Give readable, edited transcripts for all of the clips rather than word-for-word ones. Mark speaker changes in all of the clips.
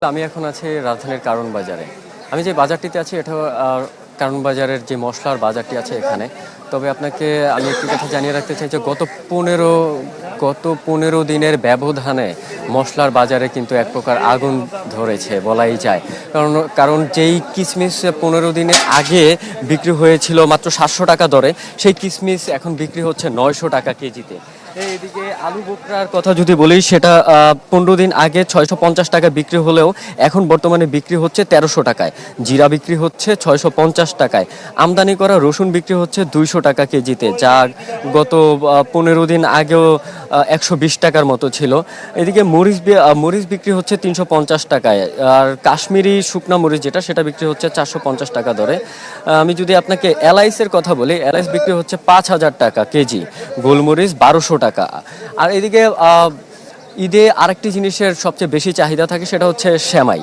Speaker 1: আমি এখন আছি রাজধানীর কারণ বাজারে। আমি যে বাজারটিতে আছি এটা কারণ বাজারের যে মশলার বাজারটি আছে এখানে। তবে আপনাকে আমি একটি কথা জানিয়ে রাখতে চাই যে গত 15 দিনের ব্যবধানে মশলার বাজারে কিন্তু এক প্রকার আগুন ধরেছে বলাই যায়। কারণ যেই কিশমিশ 15 দিনের আগে বিক্রি হয়েছিল মাত্র 700 টাকা দরে, সেই কিশমিশ এখন বিক্রি হচ্ছে 900 টাকা কেজিতে। এদিকে আলু বোখরার কথা যদি বলি, সেটা 15 দিন আগে 650 টাকা বিক্রি হলেও এখন বর্তমানে বিক্রি হচ্ছে 1300 টাকায়। জিরা বিক্রি হচ্ছে 650 টাকায়। আমদানি করা রসুন বিক্রি হচ্ছে 200 টাকা কেজিতে, যা গত 15 দিন আগেও 120 টাকার মতো ছিল। এদিকে মরিচ বিক্রি হচ্ছে 350 টাকায়। আর কাশ্মীরি শুকনা মরিচ যেটা, সেটা বিক্রি হচ্ছে 450 টাকা দরে। আমি যদি আপনাকে এলাইসের কথা বলি, এলাইস বিক্রি হচ্ছে 5000 টাকা কেজি, গোলমরিচ 1200 টাকা। আর এদিকে ঈদে আরেকটি জিনিসের সবচেয়ে বেশি চাহিদা থাকে, সেটা হচ্ছে সেমাই।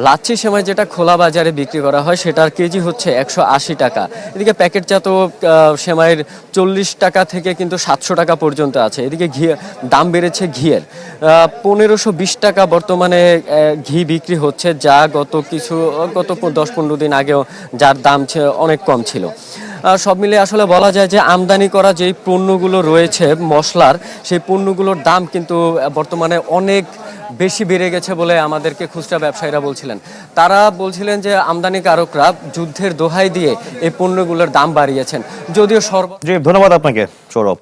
Speaker 1: লাচ্ছি সেমাই যেটা খোলা বাজারে বিক্রি করা হয়, সেটার কেজি হচ্ছে 180 টাকা। এদিকে প্যাকেটজাত সেমাইয়ের 40 টাকা থেকে কিন্তু 700 টাকা পর্যন্ত আছে। এদিকে দাম বেড়েছে ঘিয়ের। 1520 টাকা বর্তমানে ঘি বিক্রি হচ্ছে, যা গত 10-15 দিন আগেও যার দাম অনেক কম ছিল। সব মিলে আসলে বলা যায় যে আমদানি করা যেই পণ্যগুলো রয়েছে মশলার, সেই পণ্যগুলোর দাম কিন্তু বর্তমানে অনেক বেশি বেড়ে গেছে বলে আমাদেরকে খুচরা ব্যবসায়ীরা বলছিলেন। তারা বলছিলেন যে আমদানিকারকরা যুদ্ধের দোহাই দিয়ে এই পণ্যগুলোর দাম বাড়িয়েছেন, যদিও
Speaker 2: জি, ধন্যবাদ আপনাকে সৌরভ।